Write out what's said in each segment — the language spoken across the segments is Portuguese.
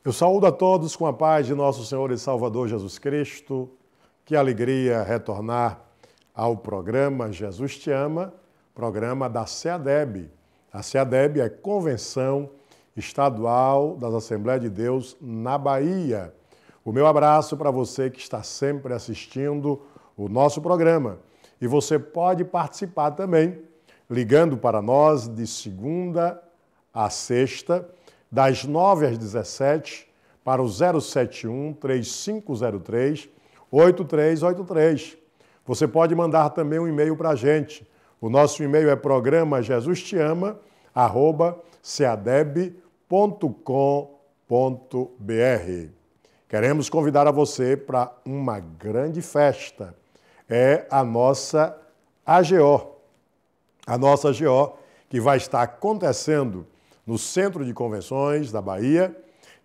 Eu saúdo a todos com a paz de nosso Senhor e Salvador Jesus Cristo. Que alegria retornar ao programa Jesus Te Ama, programa da CEADEB. A CEADEB é Convenção Estadual das Assembleias de Deus na Bahia. O meu abraço para você que está sempre assistindo o nosso programa. E você pode participar também, ligando para nós de segunda a sexta, das 9 às 17, para o 071-3503-8383. Você pode mandar também um e-mail para a gente. O nosso e-mail é programajesusteama@seadeb.com.br. Queremos convidar a você para uma grande festa. É a nossa AGO. A nossa AGO, que vai estar acontecendo no Centro de Convenções da Bahia,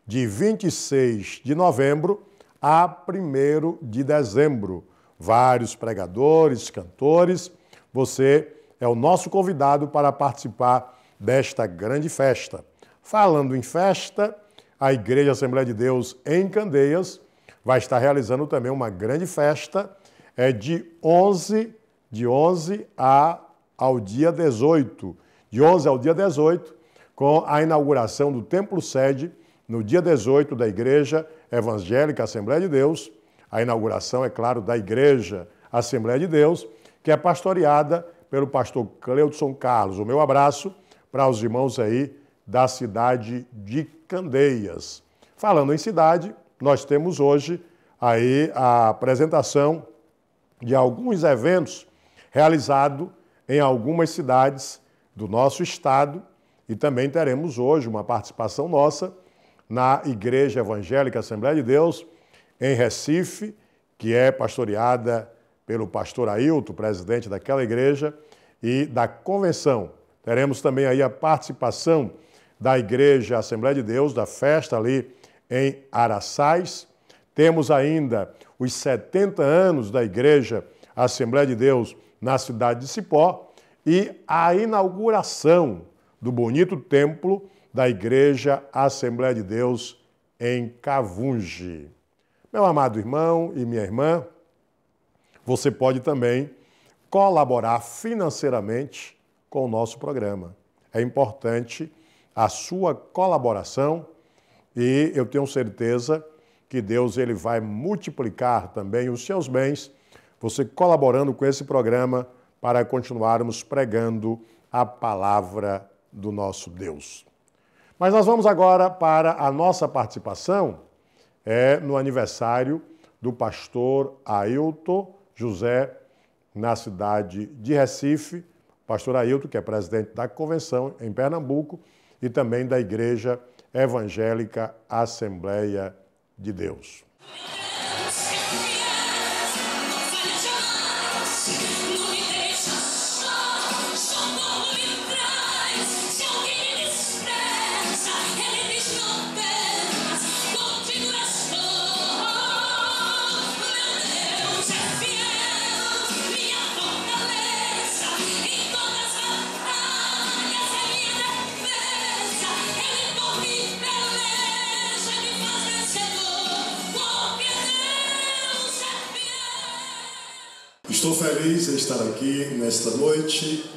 de 26 de novembro a 1º de dezembro. Vários pregadores, cantores. Você é o nosso convidado para participar desta grande festa. Falando em festa, a Igreja Assembleia de Deus em Candeias vai estar realizando também uma grande festa, de 11 ao dia 18. De 11 ao dia 18, com a inauguração do Templo Sede, no dia 18 da Igreja Evangélica Assembleia de Deus. A inauguração, é claro, da Igreja Assembleia de Deus, que é pastoreada pelo pastor Cleudson Carlos. O meu abraço para os irmãos aí da cidade de Candeias. Falando em cidade, nós temos hoje aí a apresentação de alguns eventos realizados em algumas cidades do nosso estado, e também teremos hoje uma participação nossa na Igreja Evangélica Assembleia de Deus em Recife, que é pastoreada pelo pastor Ailton, presidente daquela igreja, e da convenção. Teremos também aí a participação da Igreja Assembleia de Deus, da festa ali em Araçás. Temos ainda os 70 anos da Igreja Assembleia de Deus na cidade de Cipó e a inauguração do bonito templo da Igreja Assembleia de Deus em Cavunge. Meu amado irmão e minha irmã, você pode também colaborar financeiramente com o nosso programa. É importante a sua colaboração e eu tenho certeza que Deus ele vai multiplicar também os seus bens, você colaborando com esse programa para continuarmos pregando a palavra do nosso Deus. Mas nós vamos agora para a nossa participação no aniversário do pastor Ailton José, na cidade de Recife. Pastor Ailton, que é presidente da Convenção em Pernambuco e também da Igreja Evangélica Assembleia de Deus. Estou feliz em estar aqui nesta noite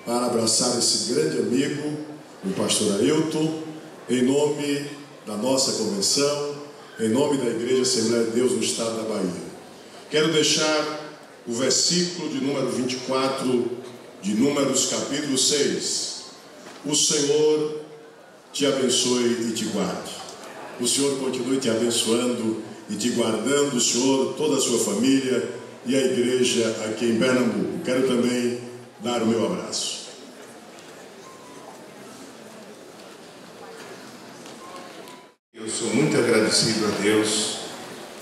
para abraçar esse grande amigo, o pastor Ailton, em nome da nossa convenção, em nome da Igreja Assembleia de Deus no estado da Bahia. Quero deixar o versículo de número 24 de Números capítulo 6. O Senhor te abençoe e te guarde. O Senhor continue te abençoando e te guardando, o Senhor, toda a sua família e a igreja aqui em Pernambuco. Quero também dar o meu abraço. Eu sou muito agradecido a Deus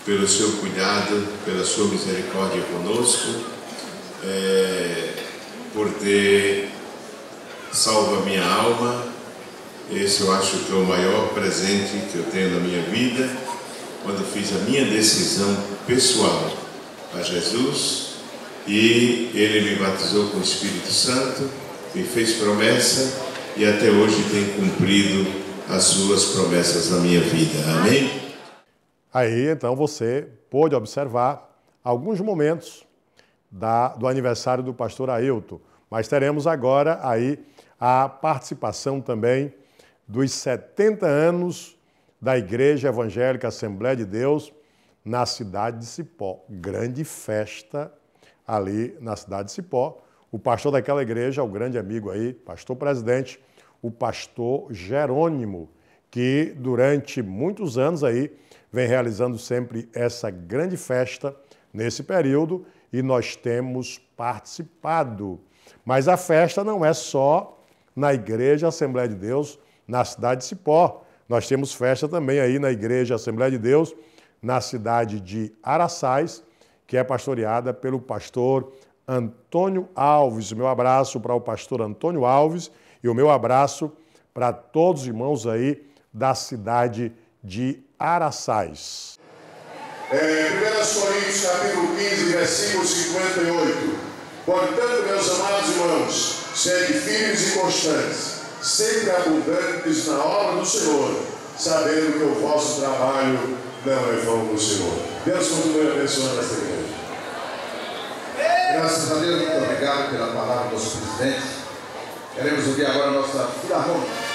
pelo seu cuidado, pela sua misericórdia conosco, por ter salvo a minha alma. Esse eu acho que é o maior presente que eu tenho na minha vida, quando fiz a minha decisão pessoal a Jesus, e Ele me batizou com o Espírito Santo, me fez promessa e até hoje tem cumprido as suas promessas na minha vida. Amém? Aí, então, você pôde observar alguns momentos do aniversário do pastor Ailton. Mas teremos agora aí a participação também dos 70 anos da Igreja Evangélica Assembleia de Deus na cidade de Cipó. Grande festa ali na cidade de Cipó. O pastor daquela igreja, o grande amigo aí, pastor presidente, o pastor Jerônimo, que durante muitos anos aí vem realizando sempre essa grande festa nesse período e nós temos participado. Mas a festa não é só na Igreja Assembleia de Deus, na cidade de Cipó. Nós temos festa também aí na Igreja Assembleia de Deus, na cidade de Araçás, que é pastoreada pelo pastor Antônio Alves. O meu abraço para o pastor Antônio Alves e o meu abraço para todos os irmãos aí da cidade de Araçás. 1 Coríntios, capítulo 15, versículo 58. Portanto, meus amados irmãos, sede firmes e constantes, sempre abundantes na obra do Senhor, sabendo que o vosso trabalho não é vão no Senhor. Deus continue abençoando esta igreja. Graças a Deus, muito obrigado pela palavra do nosso presidente. Queremos ouvir agora a nossa filarmônica.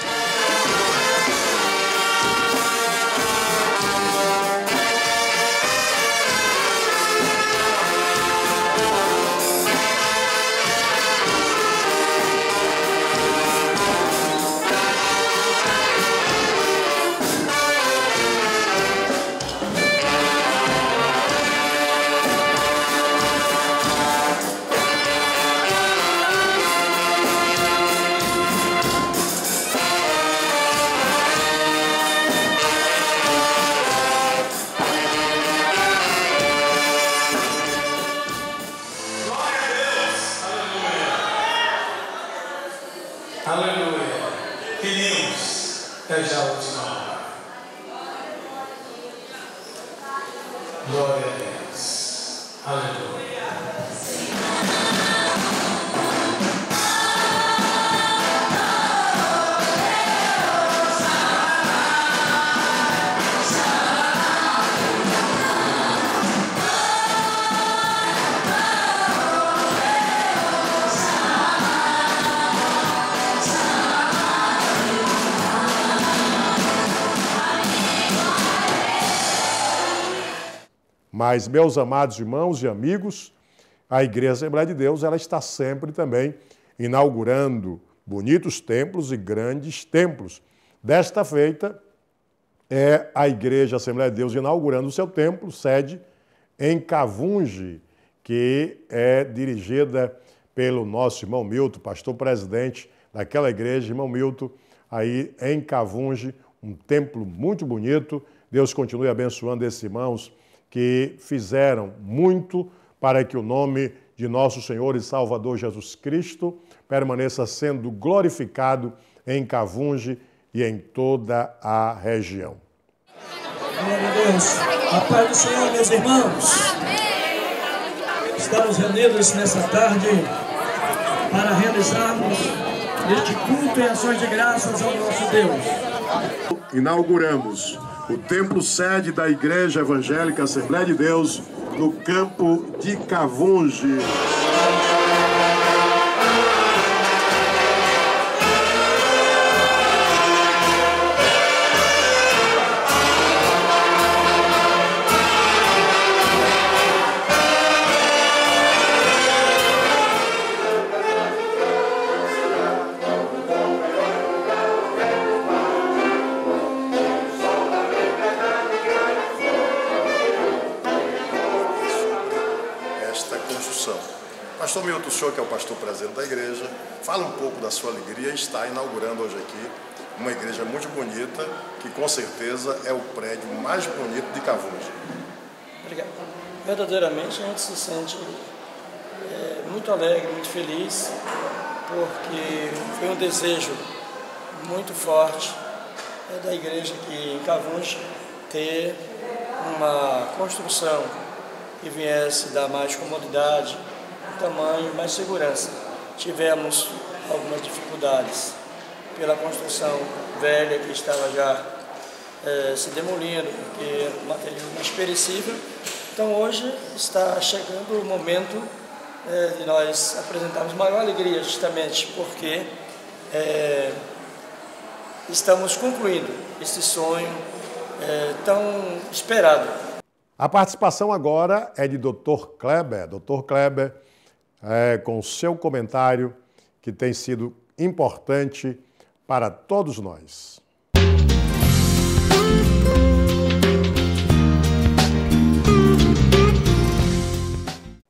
Aleluia. Queridos, é já a última hora. Glória a Deus. Aleluia. Mas, meus amados irmãos e amigos, a Igreja Assembleia de Deus ela está sempre também inaugurando bonitos templos e grandes templos. Desta feita, é a Igreja Assembleia de Deus inaugurando o seu templo, sede em Cavunge, que é dirigida pelo nosso irmão Milton, pastor presidente daquela igreja, irmão Milton, aí em Cavunge, um templo muito bonito. Deus continue abençoando esses irmãos que fizeram muito para que o nome de nosso Senhor e Salvador Jesus Cristo permaneça sendo glorificado em Cavunge e em toda a região. Glória a Deus. A paz do Senhor, meus irmãos. Estamos reunidos nessa tarde para realizarmos este culto e ações de graças ao nosso Deus. Inauguramos o templo sede da Igreja Evangélica Assembleia de Deus no campo de Cavunge. Pastor Milton, o senhor que é o pastor presidente da igreja, fala um pouco da sua alegria em estar inaugurando hoje aqui uma igreja muito bonita, que com certeza é o prédio mais bonito de Cavunge. Obrigado. Verdadeiramente a gente se sente muito alegre, muito feliz, porque foi um desejo muito forte da igreja aqui em Cavunge ter uma construção que viesse dar mais comodidade, tamanho, mais segurança. Tivemos algumas dificuldades pela construção velha que estava já se demolindo, porque era um material mais perecível. Então hoje está chegando o momento de nós apresentarmos maior alegria, justamente porque estamos concluindo esse sonho tão esperado. A participação agora é de Dr. Kleber. Dr. Kleber, com o seu comentário, que tem sido importante para todos nós.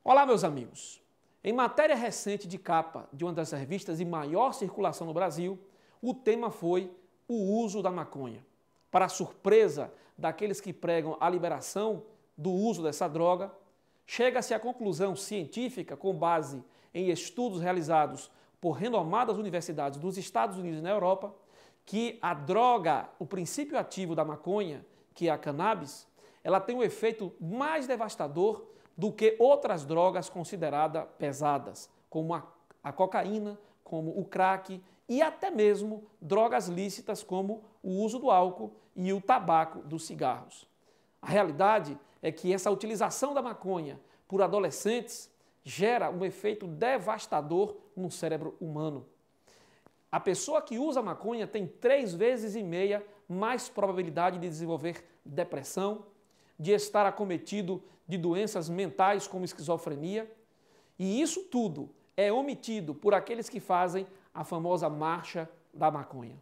Olá, meus amigos. Em matéria recente de capa de uma das revistas de maior circulação no Brasil, o tema foi o uso da maconha. Para a surpresa daqueles que pregam a liberação do uso dessa droga, chega-se à conclusão científica com base em estudos realizados por renomadas universidades dos Estados Unidos e na Europa, que a droga, o princípio ativo da maconha, que é a cannabis, ela tem um efeito mais devastador do que outras drogas consideradas pesadas, como a cocaína, como o crack e até mesmo drogas lícitas como o uso do álcool e o tabaco dos cigarros. A realidade é que essa utilização da maconha por adolescentes gera um efeito devastador no cérebro humano. A pessoa que usa maconha tem 3,5 vezes mais probabilidade de desenvolver depressão, de estar acometido de doenças mentais como esquizofrenia, e isso tudo é omitido por aqueles que fazem a famosa marcha da maconha.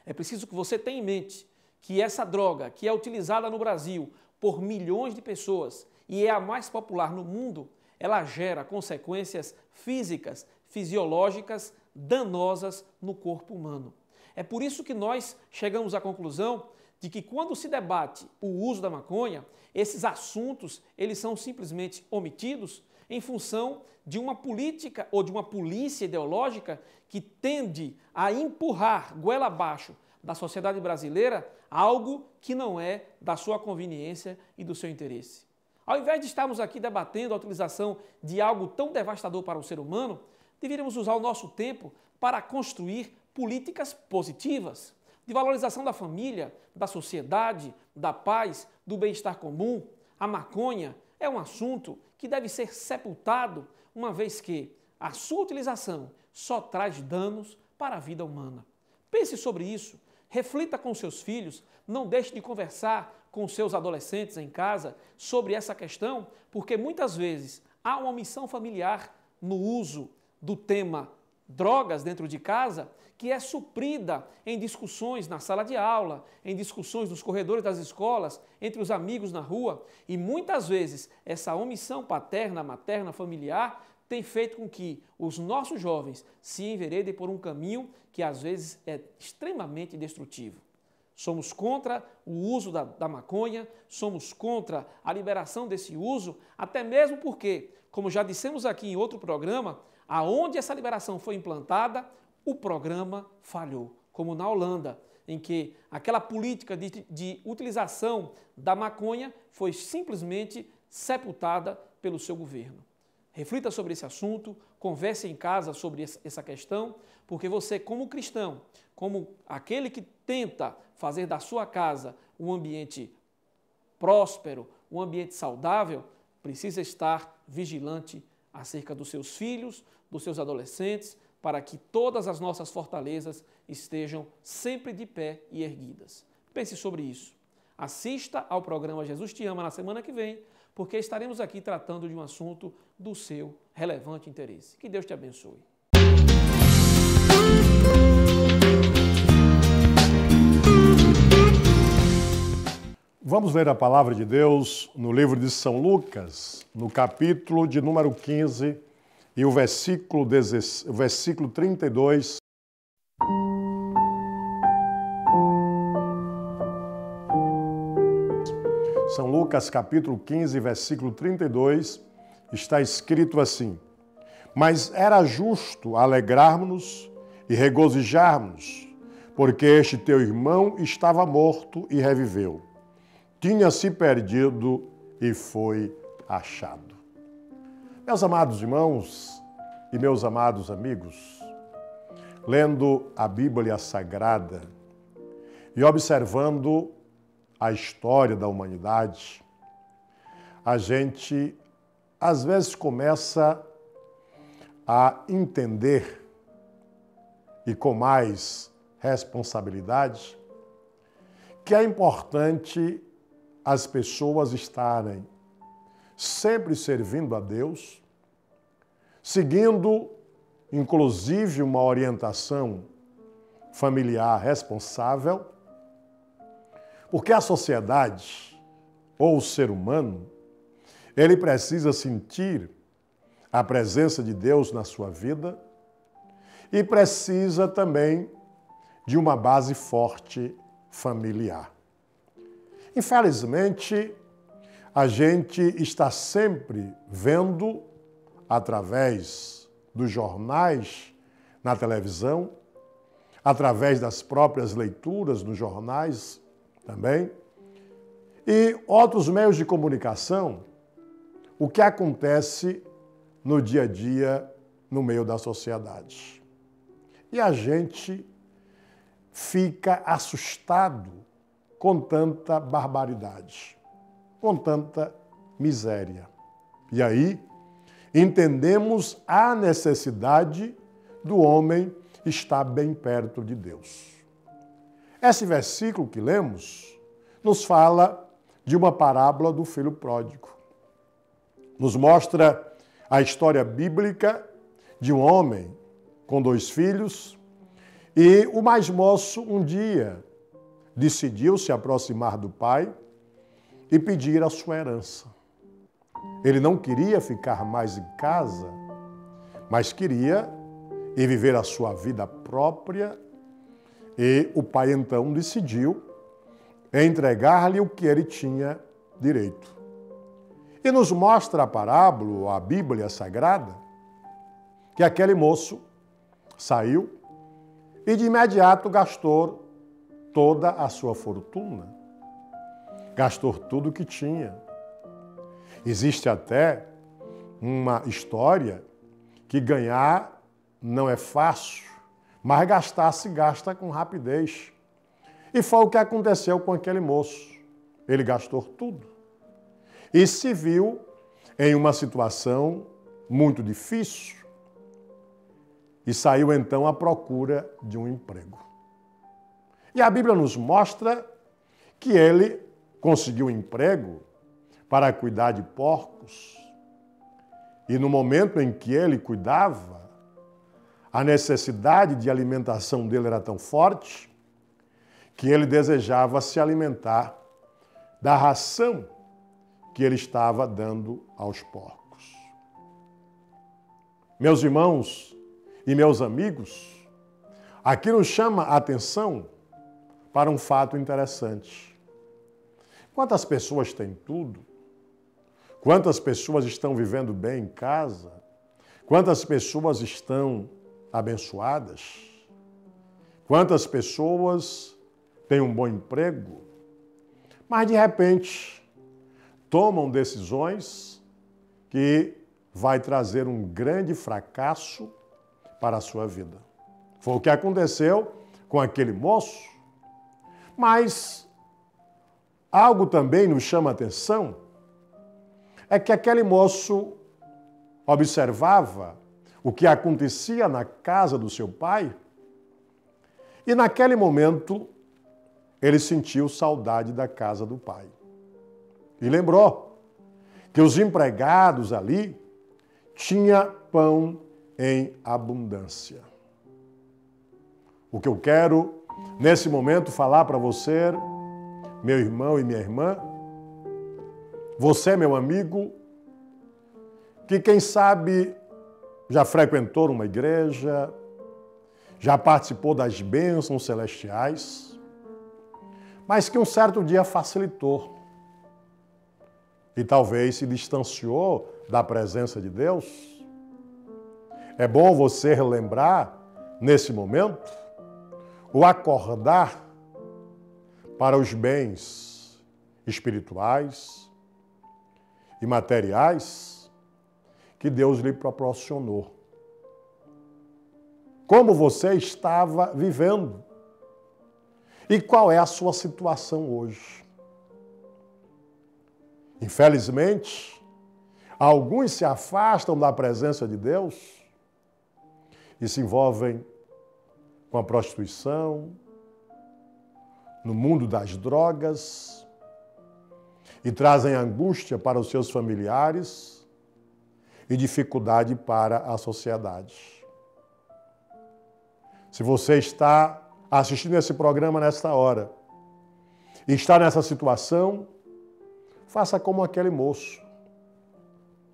É preciso que você tenha em mente que essa droga, que é utilizada no Brasil por milhões de pessoas e é a mais popular no mundo, ela gera consequências físicas, fisiológicas, danosas no corpo humano. É por isso que nós chegamos à conclusão de que quando se debate o uso da maconha, esses assuntos eles são simplesmente omitidos em função de uma política ou de uma polícia ideológica que tende a empurrar goela abaixo da sociedade brasileira algo que não é da sua conveniência e do seu interesse. Ao invés de estarmos aqui debatendo a utilização de algo tão devastador para o ser humano, deveríamos usar o nosso tempo para construir políticas positivas, de valorização da família, da sociedade, da paz, do bem-estar comum. A maconha é um assunto que deve ser sepultado, uma vez que a sua utilização só traz danos para a vida humana. Pense sobre isso, reflita com seus filhos, não deixe de conversar com seus adolescentes em casa sobre essa questão, porque muitas vezes há uma omissão familiar no uso do tema drogas dentro de casa, que é suprida em discussões na sala de aula, em discussões nos corredores das escolas, entre os amigos na rua, e muitas vezes essa omissão paterna, materna, familiar tem feito com que os nossos jovens se enveredem por um caminho que às vezes é extremamente destrutivo. Somos contra o uso da maconha, somos contra a liberação desse uso, até mesmo porque, como já dissemos aqui em outro programa, aonde essa liberação foi implantada, o programa falhou, como na Holanda, em que aquela política de utilização da maconha foi simplesmente sepultada pelo seu governo. Reflita sobre esse assunto, converse em casa sobre essa questão, porque você, como cristão, como aquele que tenta fazer da sua casa um ambiente próspero, um ambiente saudável, precisa estar vigilante acerca dos seus filhos, dos seus adolescentes, para que todas as nossas fortalezas estejam sempre de pé e erguidas. Pense sobre isso. Assista ao programa Jesus Te Ama na semana que vem, porque estaremos aqui tratando de um assunto do seu relevante interesse. Que Deus te abençoe. Vamos ler a palavra de Deus no livro de São Lucas, no capítulo de número 15 e o versículo 32. São Lucas, capítulo 15, versículo 32, está escrito assim: Mas era justo alegrarmos-nos e regozijarmos, porque este teu irmão estava morto e reviveu. Tinha se perdido e foi achado. Meus amados irmãos e meus amados amigos, lendo a Bíblia Sagrada e observando a história da humanidade, a gente às vezes começa a entender, e com mais responsabilidade, que é importante as pessoas estarem sempre servindo a Deus, seguindo, inclusive, uma orientação familiar responsável, porque a sociedade, ou o ser humano, ele precisa sentir a presença de Deus na sua vida e precisa também de uma base forte familiar. Infelizmente, a gente está sempre vendo, através dos jornais, na televisão, através das próprias leituras nos jornais também, e outros meios de comunicação, o que acontece no dia a dia no meio da sociedade. E a gente fica assustado com tanta barbaridade, com tanta miséria. E aí entendemos a necessidade do homem estar bem perto de Deus. Esse versículo que lemos nos fala de uma parábola do filho pródigo. Nos mostra a história bíblica de um homem com 2 filhos e o mais moço um dia decidiu se aproximar do pai e pedir a sua herança. Ele não queria ficar mais em casa, mas queria ir viver a sua vida própria e o pai então decidiu entregar-lhe o que ele tinha direito. E nos mostra a parábola, a Bíblia Sagrada, que aquele moço saiu e de imediato gastou toda a sua fortuna. Gastou tudo o que tinha. Existe até uma história que ganhar não é fácil, mas gastar se gasta com rapidez. E foi o que aconteceu com aquele moço. Ele gastou tudo. E se viu em uma situação muito difícil e saiu então à procura de um emprego. E a Bíblia nos mostra que ele conseguiu um emprego para cuidar de porcos e no momento em que ele cuidava, a necessidade de alimentação dele era tão forte que ele desejava se alimentar da ração que ele estava dando aos porcos. Meus irmãos e meus amigos, aqui nos chama a atenção para um fato interessante. Quantas pessoas têm tudo? Quantas pessoas estão vivendo bem em casa? Quantas pessoas estão abençoadas? Quantas pessoas têm um bom emprego? Mas, de repente, tomam decisões que vai trazer um grande fracasso para a sua vida. Foi o que aconteceu com aquele moço, mas algo também nos chama a atenção, é que aquele moço observava o que acontecia na casa do seu pai e naquele momento ele sentiu saudade da casa do pai. E lembrou que os empregados ali tinham pão em abundância. O que eu quero, nesse momento, falar para você, meu irmão e minha irmã, você, meu amigo, que quem sabe já frequentou uma igreja, já participou das bênçãos celestiais, mas que um certo dia facilitou e talvez se distanciou da presença de Deus. É bom você relembrar, nesse momento, o acordar para os bens espirituais e materiais que Deus lhe proporcionou. como você estava vivendo e qual é a sua situação hoje. Infelizmente, alguns se afastam da presença de Deus e se envolvem com a prostituição, no mundo das drogas, e trazem angústia para os seus familiares e dificuldade para a sociedade. Se você está assistindo esse programa nesta hora e está nessa situação, faça como aquele moço.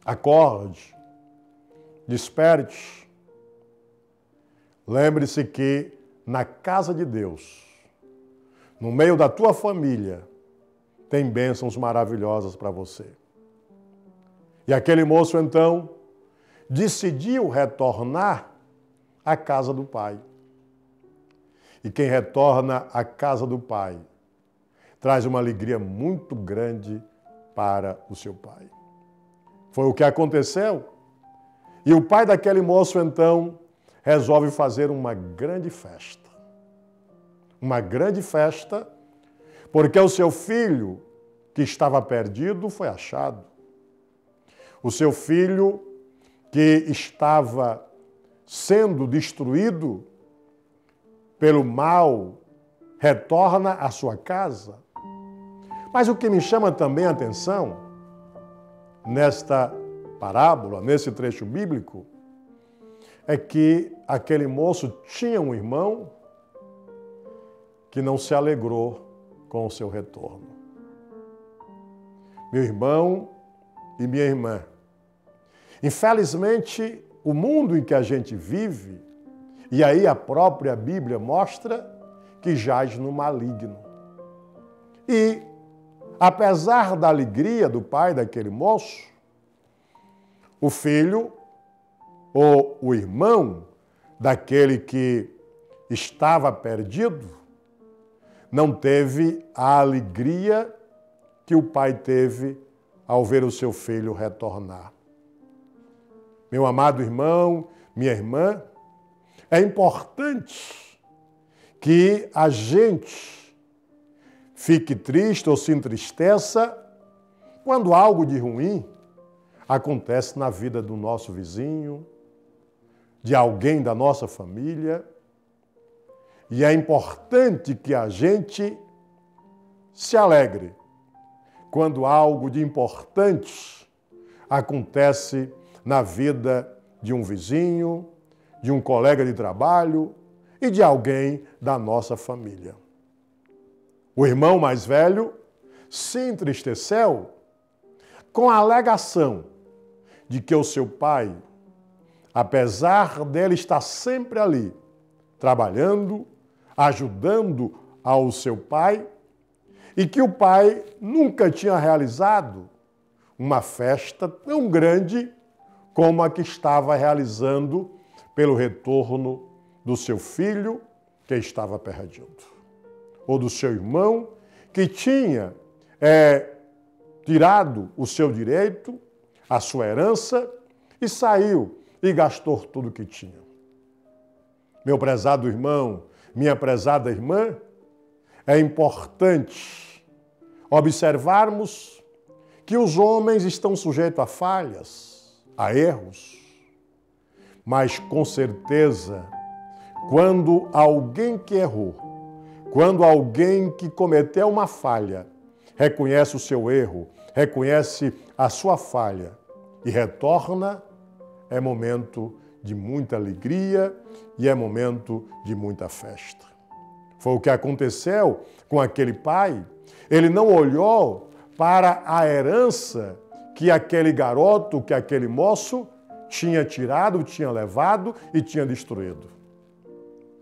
Acorde, desperte. Lembre-se que na casa de Deus, no meio da tua família, tem bênçãos maravilhosas para você. E aquele moço, então, decidiu retornar à casa do pai. E quem retorna à casa do pai traz uma alegria muito grande para o seu pai. Foi o que aconteceu. E o pai daquele moço, então, resolve fazer uma grande festa. Uma grande festa, porque o seu filho, que estava perdido, foi achado. O seu filho, que estava sendo destruído pelo mal, retorna à sua casa. Mas o que me chama também a atenção, nesta parábola, nesse trecho bíblico, é que aquele moço tinha um irmão que não se alegrou com o seu retorno. Meu irmão e minha irmã, infelizmente, o mundo em que a gente vive, e aí a própria Bíblia mostra que jaz no maligno. E, apesar da alegria do pai daquele moço, o filho ou o irmão daquele que estava perdido não teve a alegria que o pai teve ao ver o seu filho retornar. Meu amado irmão, minha irmã, é importante que a gente fique triste ou se entristeça quando algo de ruim acontece na vida do nosso vizinho, de alguém da nossa família. E é importante que a gente se alegre quando algo de importante acontece na vida de um vizinho, de um colega de trabalho e de alguém da nossa família. O irmão mais velho se entristeceu com a alegação de que o seu pai, apesar dele estar sempre ali, trabalhando, ajudando ao seu pai, e que o pai nunca tinha realizado uma festa tão grande como a que estava realizando pelo retorno do seu filho que estava perdido, ou do seu irmão que tinha tirado o seu direito, a sua herança, e saiu e gastou tudo o que tinha. Meu prezado irmão, minha prezada irmã, é importante observarmos que os homens estão sujeitos a falhas, a erros, mas com certeza, quando alguém que errou, quando alguém que cometeu uma falha, reconhece o seu erro, reconhece a sua falha e retorna, é momento de muita alegria e é momento de muita festa. Foi o que aconteceu com aquele pai. Ele não olhou para a herança que aquele garoto, que aquele moço tinha tirado, tinha levado e tinha destruído.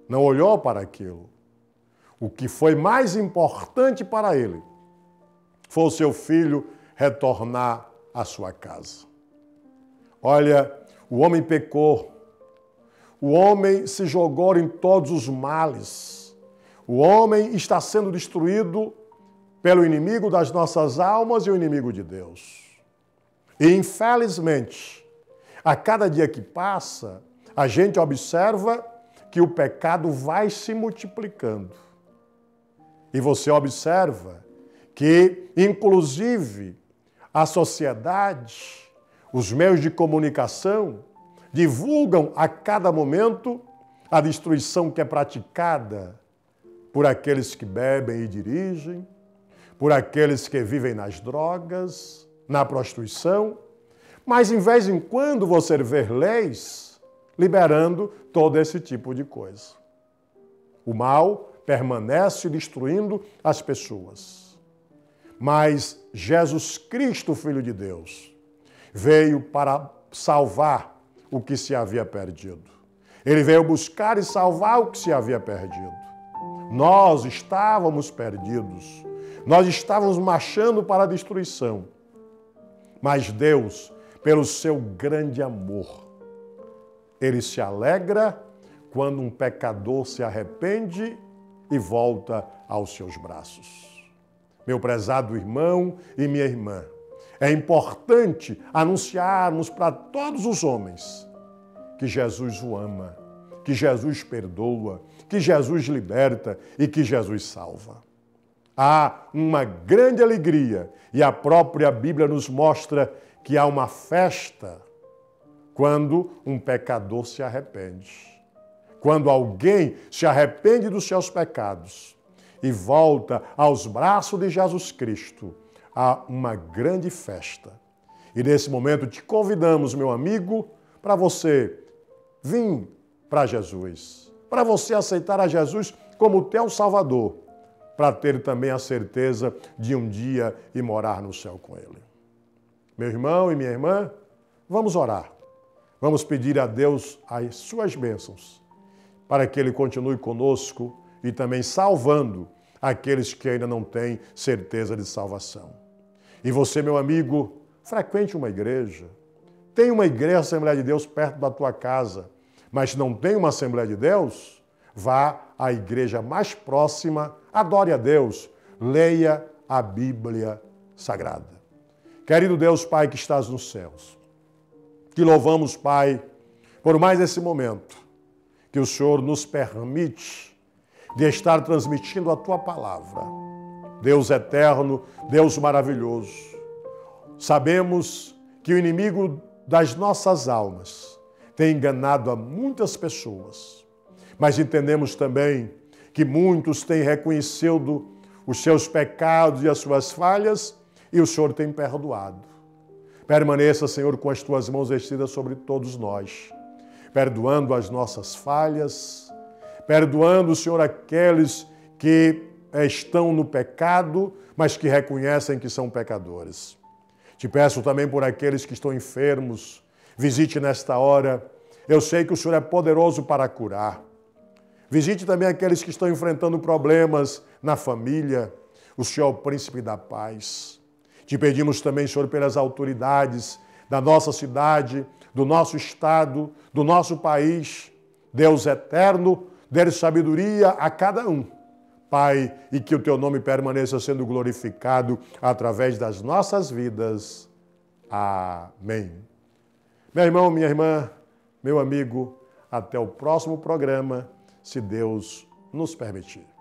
Não olhou para aquilo. O que foi mais importante para ele foi o seu filho retornar à sua casa. Olha, o homem pecou. O homem se jogou em todos os males. O homem está sendo destruído pelo inimigo das nossas almas e o inimigo de Deus. E, infelizmente, a cada dia que passa, a gente observa que o pecado vai se multiplicando. E você observa que, inclusive, a sociedade, os meios de comunicação, divulgam a cada momento a destruição que é praticada por aqueles que bebem e dirigem, por aqueles que vivem nas drogas, na prostituição. Mas, em vez em quando, você vê leis liberando todo esse tipo de coisa. O mal permanece destruindo as pessoas. Mas Jesus Cristo, Filho de Deus, veio para salvar o que se havia perdido. Ele veio buscar e salvar o que se havia perdido. Nós estávamos perdidos. Nós estávamos marchando para a destruição. Mas Deus, pelo seu grande amor, Ele se alegra quando um pecador se arrepende e volta aos seus braços. Meu prezado irmão e minha irmã, é importante anunciarmos para todos os homens que Jesus o ama, que Jesus perdoa, que Jesus liberta e que Jesus salva. Há uma grande alegria e a própria Bíblia nos mostra que há uma festa quando um pecador se arrepende. Quando alguém se arrepende dos seus pecados e volta aos braços de Jesus Cristo, há uma grande festa. E nesse momento te convidamos, meu amigo, para você vir para Jesus, para você aceitar a Jesus como teu Salvador, para ter também a certeza de um dia ir morar no céu com Ele. Meu irmão e minha irmã, vamos orar. Vamos pedir a Deus as suas bênçãos, para que Ele continue conosco e também salvando aqueles que ainda não têm certeza de salvação. E você, meu amigo, frequente uma igreja. Tem uma igreja, Assembleia de Deus, perto da tua casa, mas não tem uma Assembleia de Deus? Vá à igreja mais próxima, adore a Deus, leia a Bíblia Sagrada. Querido Deus, Pai que estás nos céus, te louvamos, Pai, por mais esse momento que o Senhor nos permite de estar transmitindo a Tua palavra. Deus eterno, Deus maravilhoso. Sabemos que o inimigo das nossas almas tem enganado a muitas pessoas, mas entendemos também que muitos têm reconhecido os seus pecados e as suas falhas e o Senhor tem perdoado. Permaneça, Senhor, com as Tuas mãos estendidas sobre todos nós, perdoando as nossas falhas, perdoando, Senhor, aqueles que estão no pecado, mas que reconhecem que são pecadores. Te peço também por aqueles que estão enfermos, visite nesta hora. Eu sei que o Senhor é poderoso para curar. Visite também aqueles que estão enfrentando problemas na família. O Senhor é o príncipe da paz. Te pedimos também, Senhor, pelas autoridades da nossa cidade, do nosso estado, do nosso país. Deus eterno, dê sabedoria a cada um. Pai, e que o Teu nome permaneça sendo glorificado através das nossas vidas. Amém. Meu irmão, minha irmã, meu amigo, até o próximo programa, se Deus nos permitir.